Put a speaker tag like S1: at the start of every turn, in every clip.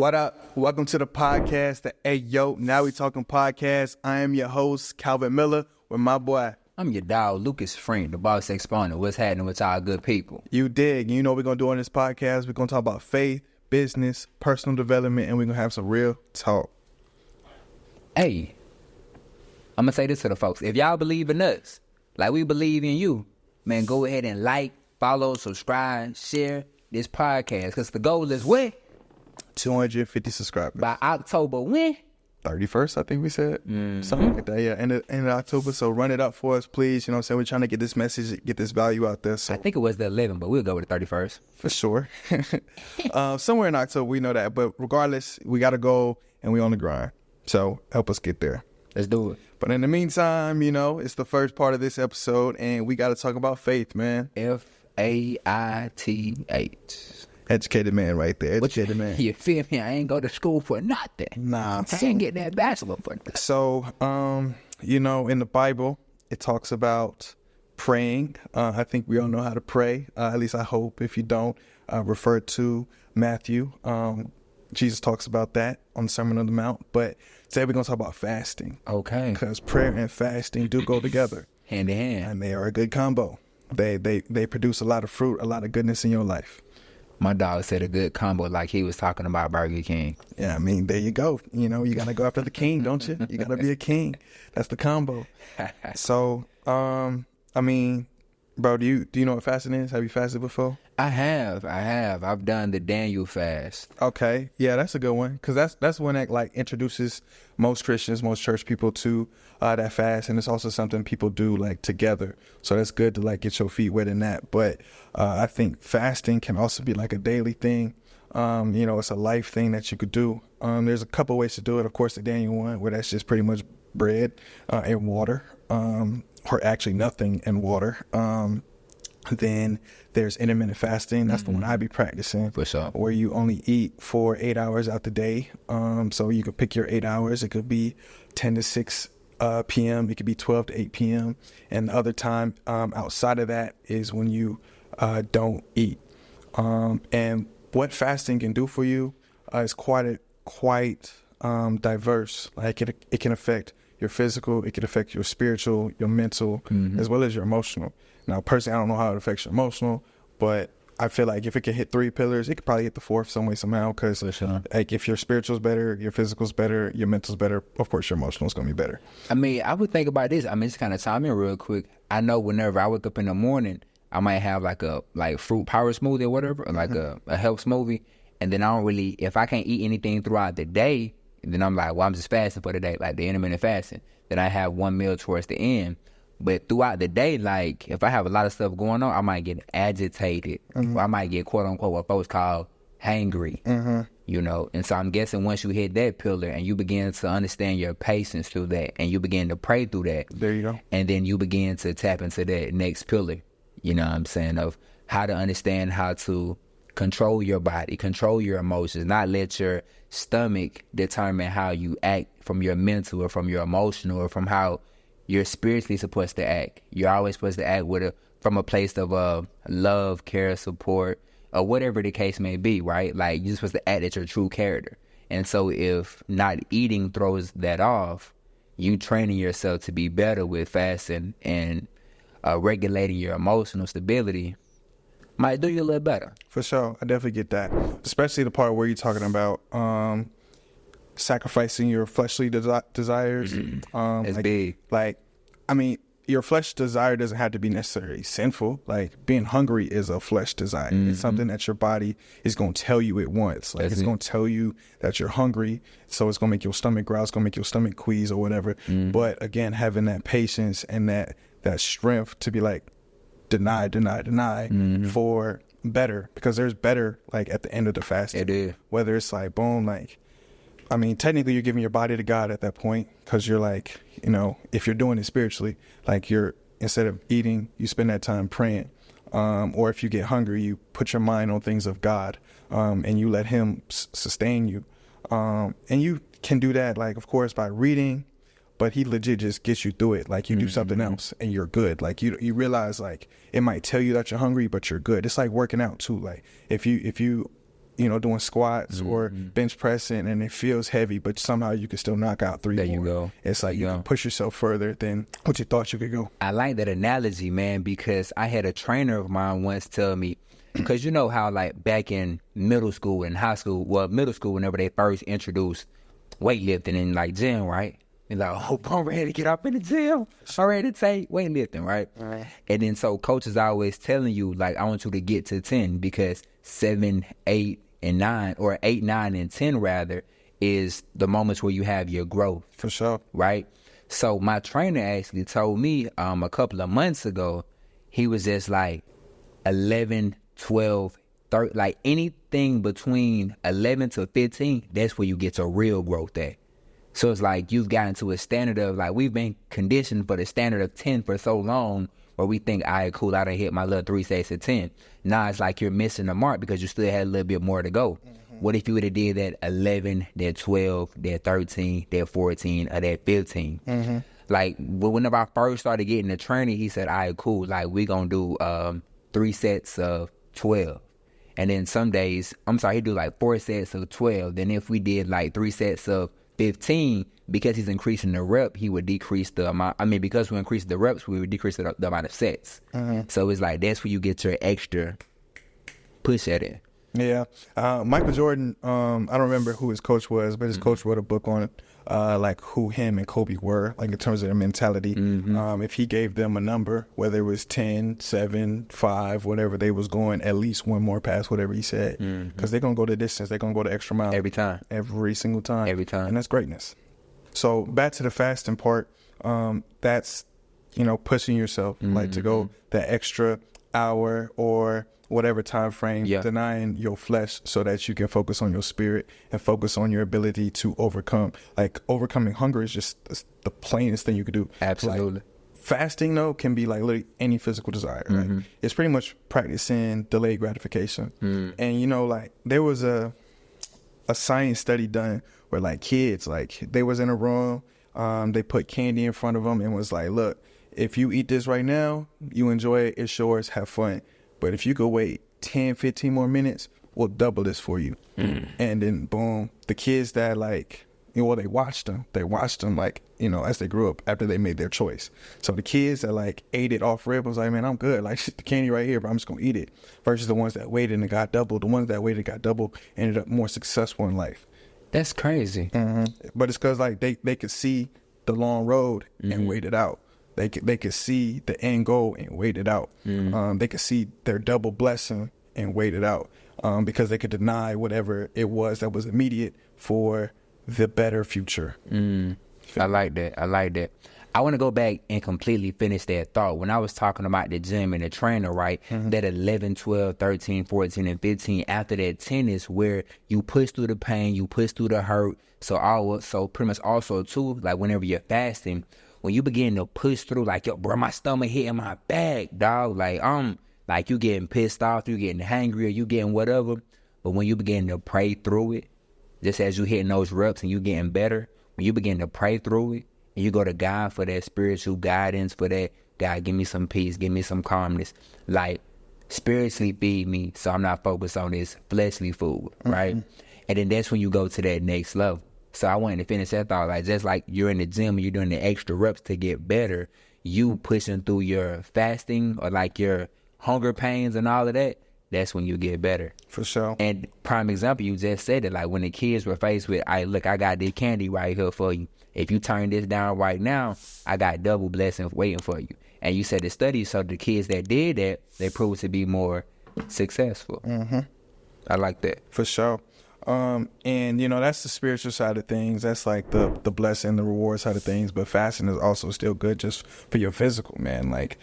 S1: What up? Welcome to the podcast, the Aye Yoo. Now We Talkin Podcast. I am your host, Calvin Miller, with my boy.
S2: I'm your dog, Lucas Frink, the boss exponent. What's happening with our good people?
S1: You dig. You know what we're going to do on this podcast? We're going to talk about faith, business, personal development, and we're going to have some real talk.
S2: Hey, I'm going to say this to the folks. If y'all believe in us, like we believe in you, man, go ahead and like, follow, subscribe, share this podcast. Because the goal is when?
S1: 250 subscribers.
S2: By October when?
S1: 31st, I think we said. Something like that, yeah. End of October. So run it up for us, please. You know what I'm saying? We're trying to get this message, get this value out there. So
S2: I think it was the 11th, but we'll go with the 31st.
S1: For sure. Somewhere in October, we know that. But regardless, we got to go and we on the grind. So help us get there.
S2: Let's do it.
S1: But in the meantime, you know, it's the first part of this episode, and we got to talk about faith, man.
S2: Faith.
S1: Educated man right there. Educated man.
S2: You feel me? I ain't go to school for nothing.
S1: Nah.
S2: I ain't get that bachelor for nothing.
S1: So, you know, in the Bible, it talks about praying. I think we all know how to pray. At least I hope. If you don't, refer to Matthew. Jesus talks about that on the Sermon on the Mount. But today we're going to talk about fasting.
S2: Okay.
S1: Because prayer and fasting do go together.
S2: Hand in hand.
S1: And they are a good combo. They produce a lot of fruit, a lot of goodness in your life.
S2: My dog said a good combo like he was talking about Burger King.
S1: Yeah, I mean, there you go. You know, you got to go after the king, don't you? You got to be a king. That's the combo. So, I mean, bro, do you know what fasting is? Have you fasted before?
S2: I have. I've done the Daniel fast.
S1: Okay. Yeah, that's a good one. Because that's one that, like, introduces most Christians, most church people to that fast. And it's also something people do, like, together. So that's good to, like, get your feet wet in that. But I think fasting can also be, like, a daily thing. You know, it's a life thing that you could do. There's a couple ways to do it. Of course, the Daniel one, where that's just pretty much bread and water. Or actually nothing and water. Then there's intermittent fasting. That's the one I be practicing.
S2: For sure.
S1: Where you only eat for 8 hours out the day. So you could pick your 8 hours. It could be 10 to 6 p.m. It could be 12 to 8 p.m. And the other time outside of that is when you don't eat. And what fasting can do for you is quite diverse. Like it can affect your physical, it can affect your spiritual, your mental, as well as your emotional. Now, personally, I don't know how it affects your emotional, but I feel like if it can hit 3 pillars, it could probably hit the 4th some way, somehow. Because like, if your spiritual's better, your physical's better, your mental's better, of course, your emotional's going to be better. I
S2: mean, I would think about this. I mean, just kind of time in real quick. I know whenever I wake up in the morning, I might have like a fruit power smoothie or whatever, or like a health smoothie. And then I don't really, if I can't eat anything throughout the day, then I'm like, well, I'm just fasting for the day, like the intermittent fasting. Then I have one meal towards the end. But throughout the day, like, if I have a lot of stuff going on, I might get agitated. Or I might get, quote unquote, what folks call hangry, you know. And so I'm guessing once you hit that pillar and you begin to understand your patience through that and you begin to pray through that.
S1: There you go.
S2: And then you begin to tap into that next pillar, you know what I'm saying, of how to understand how to control your body, control your emotions, not let your stomach determine how you act from your mental or from your emotional or from how you're spiritually supposed to act. You're always supposed to act from a place of love, care, support, or whatever the case may be, right? Like, you're supposed to act at your true character. And so if not eating throws that off, you training yourself to be better with fasting and regulating your emotional stability might do you a little better.
S1: For sure. I definitely get that. Especially the part where you're talking about sacrificing your fleshly desires.
S2: It's big.
S1: Like, I mean, your flesh desire doesn't have to be necessarily sinful. Like, being hungry is a flesh desire. It's something that your body is going to tell you it wants. Like, it's going to tell you that you're hungry. So it's going to make your stomach growl. It's going to make your stomach quease or whatever. But again, having that patience and that strength to be like, deny for better. Because there's better, like, at the end of the fasting.
S2: It is.
S1: Whether it's like, boom, like, I mean, technically you're giving your body to God at that point, because you're like, you know, if you're doing it spiritually, like, you're, instead of eating, you spend that time praying. Or if you get hungry, you put your mind on things of God, and you let him sustain you. And you can do that, like, of course, by reading, but he legit just gets you through it. Like, you do something else and you're good. Like, you realize, like, it might tell you that you're hungry, but you're good. It's like working out too. Like, if you doing squats or bench pressing, and it feels heavy, but somehow you can still knock out 3
S2: There
S1: more.
S2: you go.
S1: It's like you can push yourself further than what you thought you could go.
S2: I like that analogy, man, because I had a trainer of mine once tell me, because you know how like back in middle school and high school, middle school, whenever they first introduced weightlifting in like gym, right? And like, oh, I'm ready to get up in the gym. I'm ready to take weightlifting, right? And then so coaches are always telling you, like, I want you to get to 10 because 7, 8, and 9, or 8, 9, and 10 rather, is the moments where you have your growth.
S1: For sure.
S2: Right? So my trainer actually told me a couple of months ago, he was just like 11, 12, 13, like anything between 11 to 15, that's where you get your real growth at. So it's like you've gotten to a standard of, like, we've been conditioned for the standard of 10 for so long, where we think, all right, cool, I done hit my little 3 sets of 10. Now it's like you're missing the mark because you still had a little bit more to go. What if you would have did that 11, that 12, that 13, that 14, or that 15? Like, whenever I first started getting the training, he said, all right, cool, like, we gonna do 3 sets of 12. And then some days, he'd do like 4 sets of 12. Then if we did like 3 sets of 15, because he's increasing the rep, he would decrease the amount. Because we increase the reps, we would decrease the amount of sets. So it's like, that's where you get your extra push at it.
S1: Yeah. Michael Jordan, I don't remember who his coach was, but his coach wrote a book on it, like who him and Kobe were, like in terms of their mentality. If he gave them a number, whether it was 10, 7, 5, whatever, they was going at least one more past whatever he said. Because they're going to go the distance. They're going to go the extra mile.
S2: Every time.
S1: Every single time.
S2: Every time.
S1: And that's greatness. So back to the fasting part, that's, pushing yourself, like to go that extra hour or whatever time frame, denying your flesh so that you can focus on your spirit and focus on your ability to overcome. Like, overcoming hunger is just the plainest thing you could do.
S2: Absolutely.
S1: Like, fasting, though, can be like literally any physical desire. Right? It's pretty much practicing delayed gratification. And, like, there was a science study done where, like, kids, like, they was in a room, they put candy in front of them and was like, look, if you eat this right now, you enjoy it, it's yours, have fun. But if you go wait 10, 15 more minutes, we'll double this for you. And then, boom, the kids that, like, they watched them. They watched them, like, as they grew up after they made their choice. So the kids that, like, ate it off rip was like, man, I'm good. Like, the candy right here, but I'm just going to eat it. Versus the ones that waited and got double. The ones that waited got double ended up more successful in life.
S2: That's crazy.
S1: But it's because, like, they could see the long road and wait it out. They could see the end goal and wait it out. They could see their double blessing and wait it out, because they could deny whatever it was that was immediate for the better future.
S2: I like that. I want to go back and completely finish that thought. When I was talking about the gym and the trainer, right, that 11, 12, 13, 14, and 15, after that 10 is where you push through the pain, you push through the hurt. So pretty much also, too, like whenever you're fasting, when you begin to push through, like, yo, bro, my stomach hitting my back, dog. Like you getting pissed off, you getting hangry, or you getting whatever. But when you begin to pray through it, just as you hitting those reps and you getting better, when you begin to pray through it, and you go to God for that spiritual guidance, for that, God, give me some peace, give me some calmness. Like, spiritually feed me so I'm not focused on this fleshly food, right? And then that's when you go to that next level. So I wanted to finish that thought, like, just like you're in the gym and you're doing the extra reps to get better, you pushing through your fasting or like your hunger pains and all of that, that's when you get better.
S1: For sure.
S2: And prime example, you just said it, like when the kids were faced with, look, I got this candy right here for you. If you turn this down right now, I got double blessings waiting for you. And you said the studies, so the kids that did that, they proved to be more successful. I like that.
S1: For sure. And that's the spiritual side of things. That's like the blessing, the reward side of things. But fasting is also still good just for your physical, man. Like,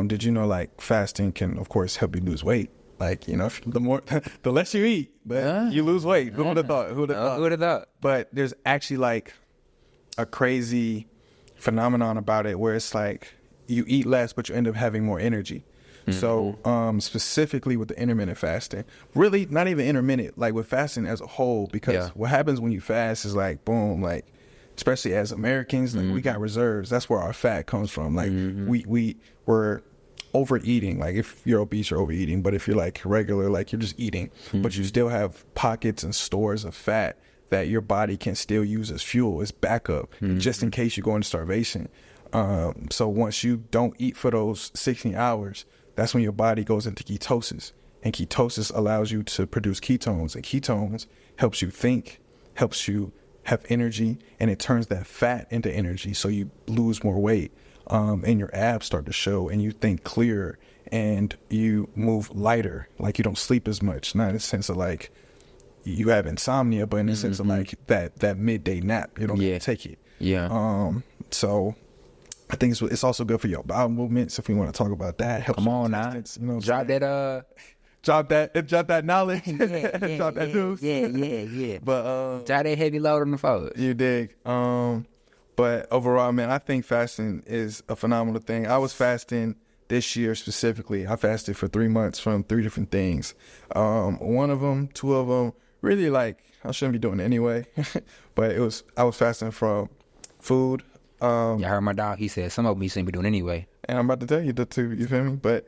S1: did you know, like, fasting can, of course, help you lose weight? Like, if the less you eat, but you lose weight. Who would have thought? Who would have thought? But there's actually, like, a crazy phenomenon about it where it's like you eat less, but you end up having more energy. So specifically with the intermittent fasting, really not even intermittent, like with fasting as a whole, because what happens when you fast is like, boom, like, especially as Americans, like we got reserves. That's where our fat comes from. Like we're overeating, like if you're obese, you're overeating, but if you're like regular, like you're just eating, but you still have pockets and stores of fat that your body can still use as fuel, as backup, just in case you go into starvation. So once you don't eat for those 16 hours, that's when your body goes into ketosis. And ketosis allows you to produce ketones. And ketones helps you think, helps you have energy, and it turns that fat into energy. So you lose more weight, and your abs start to show, and you think clearer, and you move lighter. Like you don't sleep as much. Not in the sense of like you have insomnia, but in the sense of like that midday nap. You don't get to take it.
S2: Yeah.
S1: So I think it's also good for your bowel movements if we want to talk about that. Helps
S2: Come on now.
S1: you know,
S2: Drop that
S1: drop that knowledge. Drop that juice.
S2: Yeah.
S1: But
S2: drop that heavy load on the foes.
S1: you dig. But overall, man, I think fasting is a phenomenal thing. I was fasting this year specifically. I fasted for 3 months from 3 different things. One of them, 2 of them, really like I shouldn't be doing it anyway. But I was fasting from food.
S2: Y'all heard my dog. He said some of them you shouldn't be doing anyway.
S1: And I'm about to tell you that too. You feel me? But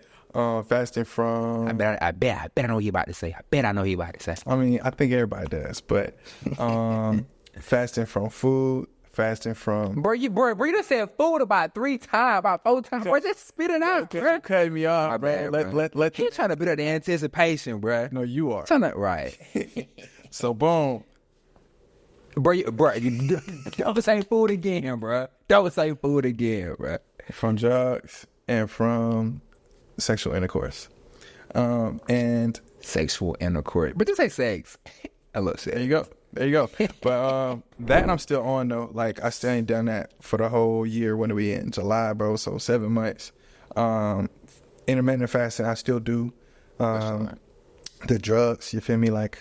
S1: fasting from.
S2: I bet I know what he about to say. I bet I know he about to say.
S1: I mean, I think everybody does, but fasting from food, fasting from.
S2: Bro, you done said food about 3 times, about 4 times. Bro, just spit it out, bro.
S1: Cut me off,
S2: My bad,
S1: man.
S2: bro.
S1: Let
S2: He's trying to build up the anticipation, bro.
S1: No, you are.
S2: Right.
S1: So boom.
S2: Bro, don't say food again, bro. Don't say food again, bro.
S1: From drugs and from sexual intercourse, and
S2: Sexual intercourse, but just say sex. I love sex.
S1: there you go. But that I'm still on though. Like I still ain't done that for the whole year. When are we in? July, bro. So 7 months. Intermittent fasting I still do. The drugs, you feel me? Like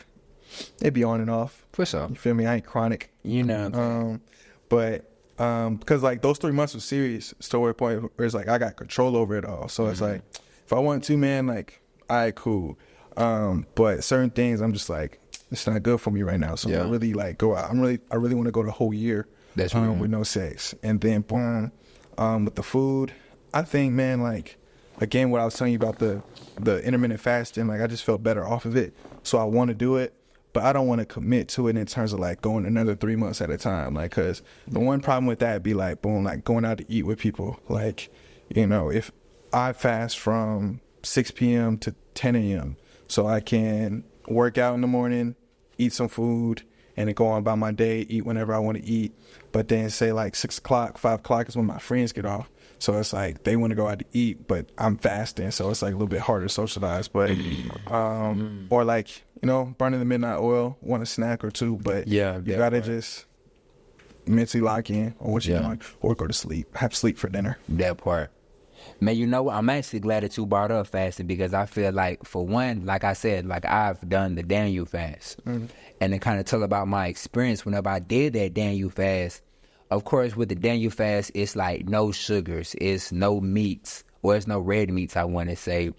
S1: it be on and off.
S2: For sure.
S1: You feel me? I ain't chronic.
S2: You know.
S1: But because like those 3 months was serious. So a point where it's like I got control over it all. So it's like if I want to, man, like all right, cool. But certain things I'm just like it's not good for me right now. So I really like go out. I really want to go the whole year.
S2: That's right.
S1: With no sex. And then boom, with the food, I think, man, like again what I was telling you about the intermittent fasting, like I just felt better off of it. So I want to do it. But I don't want to commit to it in terms of like going another 3 months at a time. Like, cause the one problem with that be like, boom, like going out to eat with people. Like, you know, if I fast from 6 p.m. to 10 a.m. so I can work out in the morning, eat some food, and then go on about my day, eat whenever I want to eat. But then say like 6 o'clock, 5 o'clock is when my friends get off. So it's like they want to go out to eat, but I'm fasting. So it's like a little bit harder to socialize. But, or like, you know, burning the midnight oil, want a snack or two, but you gotta just mentally lock in on what you're doing or go to sleep, have sleep for dinner.
S2: That part. Man, you know what? I'm actually glad that you brought up fasting because I feel like, for one, like I said, like I've done the Daniel fast. And to kind of tell about my experience whenever I did that Daniel fast, of course, with the Daniel fast, it's like no sugars, it's no meats, or it's no red meats, I want to say.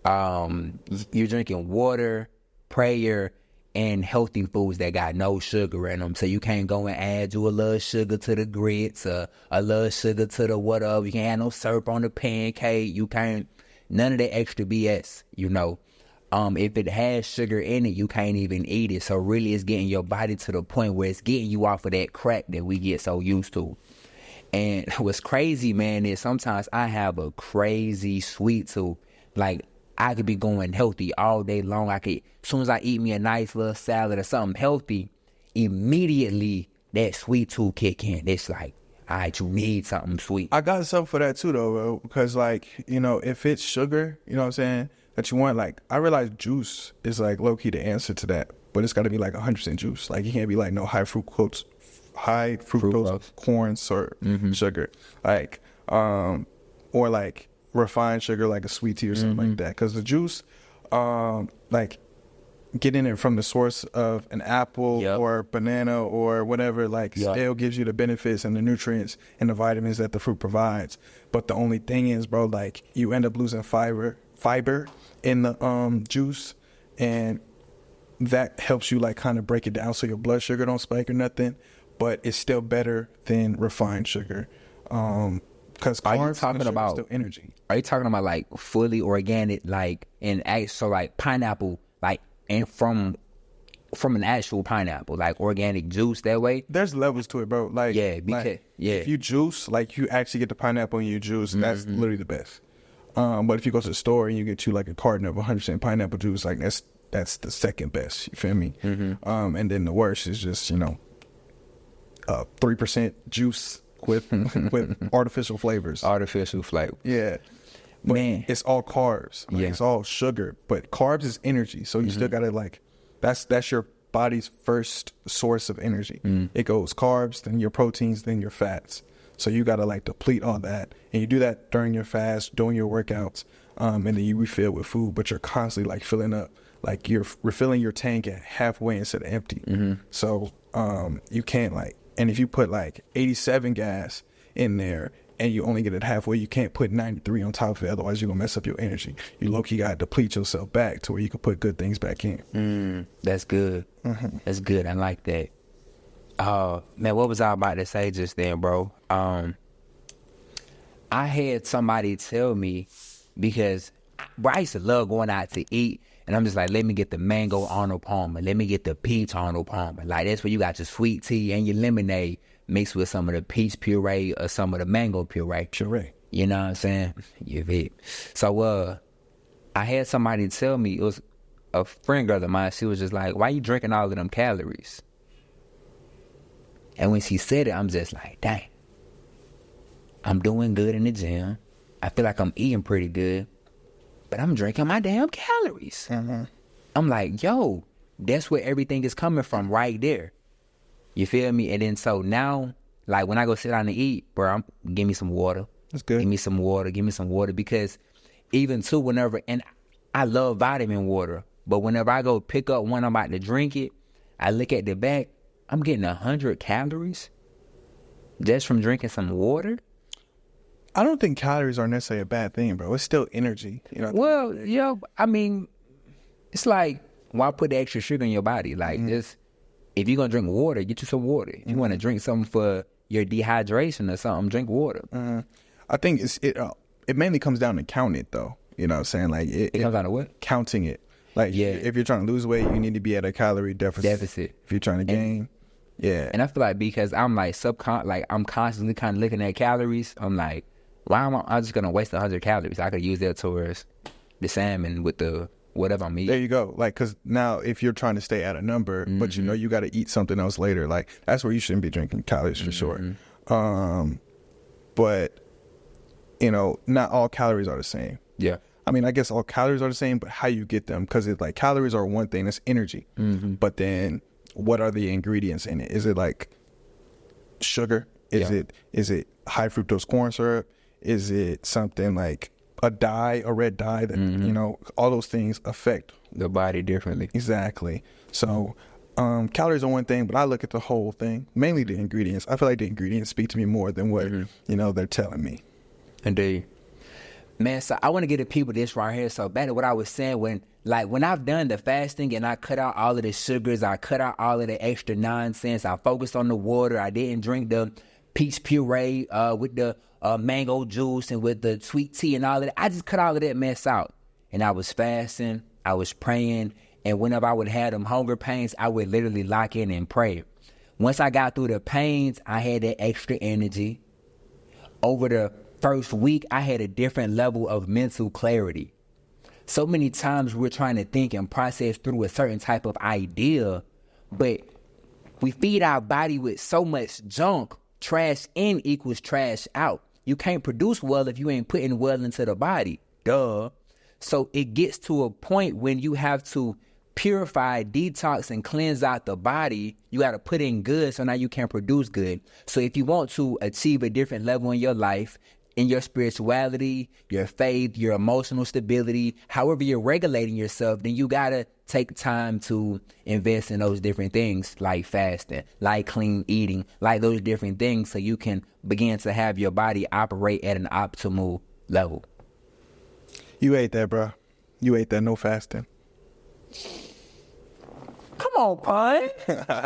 S2: You're drinking water, prayer, and healthy foods that got no sugar in them. So you can't go and add you a little sugar to the grits, a little sugar to the whatever. You can't have no syrup on the pancake. You can't, none of that extra BS, you know. If it has sugar in it, you can't even eat it. So really it's getting your body to the point where it's getting you off of that crack that we get so used to. And what's crazy, man, is sometimes I have a crazy sweet tooth. Like, I could be going healthy all day long. As soon as I eat me a nice little salad or something healthy, immediately that sweet tooth kick in. It's like, all right, you need something sweet.
S1: I got something for that too, though, bro. Because, like, you know, if it's sugar, you know what I'm saying, that you want, like, I realize juice is, like, low-key the answer to that. But it's got to be, like, 100% juice. Like, you can't be, like, no high fructose corn syrup sugar. Like, or, like, refined sugar, like a sweet tea or something like that. Because the juice, like, getting it from the source of an apple or banana or whatever, like, still gives you the benefits and the nutrients and the vitamins that the fruit provides. But the only thing is, bro, like, you end up losing fiber in the juice, and that helps you, like, kind of break it down so your blood sugar don't spike or nothing. But it's still better than refined sugar. Because
S2: Are you
S1: carbs
S2: talking
S1: and sugar
S2: about-
S1: is still energy.
S2: Are you talking about like fully organic, like so like pineapple, like and from an actual pineapple, like organic juice that way?
S1: There's levels to it, bro. Like,
S2: Yeah, because
S1: like, if you juice, like you actually get the pineapple in your juice, that's literally the best. But if you go to the store and you get you like a carton of 100% pineapple juice, like that's the second best. You feel me? And then the worst is just 3% juice with artificial flavors.
S2: Artificial flavor.
S1: Yeah. But
S2: Man.
S1: it's all carbs. Like,
S2: Yeah.
S1: It's all sugar. But carbs is energy. So you still gotta like that's your body's first source of energy. It goes carbs, then your proteins, then your fats. So you gotta like deplete all that. And you do that during your fast, doing your workouts, and then you refill with food, but you're constantly like filling up. Like you're refilling your tank at halfway instead of empty. So you can't like, and if you put like 87 gas in there and you only get it halfway, you can't put 93 on top of it. Otherwise, you're going to mess up your energy. You low-key got to deplete yourself back to where you can put good things back in.
S2: That's good. That's good. I like that. Man, what was I about to say just then, bro? I had somebody tell me, because I used to love going out to eat, and I'm just like, let me get the mango Arnold Palmer. Let me get the peach Arnold Palmer. Like, that's where you got your sweet tea and your lemonade mixed with some of the peach puree or some of the mango puree. You know what I'm saying? You feel? So, I had somebody tell me, it was a friend girl of mine, she was just like, why you drinking all of them calories? And when she said it, I'm just like, dang. I'm doing good in the gym. I feel like I'm eating pretty good. But I'm drinking my damn calories. I'm like, yo, that's where everything is coming from right there. You feel me? And then so now, like when I go sit down and eat, bro, give me some water.
S1: That's good.
S2: Give me some water. Because even too, whenever, and I love vitamin water, but whenever I go pick up one, I'm about to drink it, I look at the back, I'm getting 100 calories just from drinking some water.
S1: I don't think calories are necessarily a bad thing, bro. It's still energy. You know.
S2: Well, yeah, I mean, it's like, why put the extra sugar in your body? Like, just, if you're going to drink water, get you some water. If you want to drink something for your dehydration or something, drink water.
S1: I think it mainly comes down to counting it, though. You know what I'm saying? Like
S2: It comes down to what?
S1: Counting it. Like,
S2: Yeah.
S1: if you're trying to lose weight, you need to be at a calorie deficit. If you're trying to gain, yeah.
S2: And I feel like because I'm like I'm constantly kind of looking at calories, I'm like, why am I just going to waste 100 calories? I could use that towards the salmon with the whatever I'm eating.
S1: There you go. Like, because now if you're trying to stay at a number, but you know you got to eat something else later, like that's where you shouldn't be drinking calories for sure. But, you know, not all calories are the same.
S2: Yeah.
S1: I mean, I guess all calories are the same, but how you get them, because it's like calories are one thing, that's energy. But then what are the ingredients in it? Is it like sugar? Is it high fructose corn syrup? Is it something like a red dye that, you know, all those things affect
S2: The body differently.
S1: Exactly. So calories are one thing, but I look at the whole thing, mainly the ingredients. I feel like the ingredients speak to me more than what, you know, they're telling me.
S2: Indeed. Man, so I want to get to people this right here. So back to what I was saying, when I've done the fasting and I cut out all of the sugars, I cut out all of the extra nonsense, I focused on the water, I didn't drink the peach puree with the mango juice and with the sweet tea and all of that. I just cut all of that mess out. And I was fasting, I was praying, and whenever I would have them hunger pains, I would literally lock in and pray. Once I got through the pains, I had that extra energy. Over the first week, I had a different level of mental clarity. So many times we're trying to think and process through a certain type of idea, but we feed our body with so much junk. Trash in equals trash out. You can't produce well if you ain't putting well into the body. Duh. So it gets to a point when you have to purify, detox, and cleanse out the body. You got to put in good, so now you can produce good. So if you want to achieve a different level in your life, in your spirituality, your faith, your emotional stability, however you're regulating yourself, then you got to take time to invest in those different things, like fasting, like clean eating, like those different things, so you can begin to have your body operate at an optimal level.
S1: You ate that, bro. You ate that, no fasting.
S2: Come on, pun.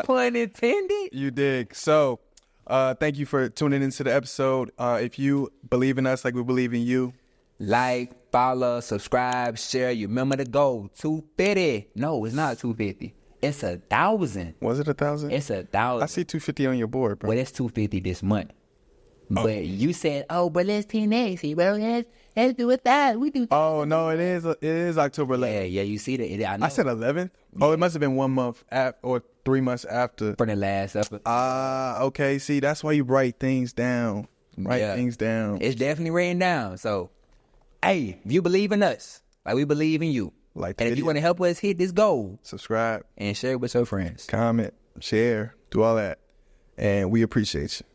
S2: Pun intended.
S1: You dig. So, Thank you for tuning into the episode. If you believe in us like we believe in you,
S2: like, follow, subscribe, share. You remember the goal, 250. No, it's not 250. It's 1,000.
S1: Was it 1,000?
S2: It's 1,000.
S1: I see 250 on your board, bro.
S2: Well, it's 250 this month. But you said, but let's 10X, bro. Let's do it that. We do.
S1: Oh no, it is October 11th.
S2: Yeah, you see that. I
S1: said 11th. Oh, it must have been 1 month or 3 months after.
S2: For the last episode.
S1: Okay. See, that's why you write things down. Things down.
S2: It's definitely written down. So, hey, if you believe in us, like we believe in you, and if you want to help us hit this goal,
S1: subscribe
S2: and share it with your friends.
S1: Comment, share, do all that, and we appreciate you.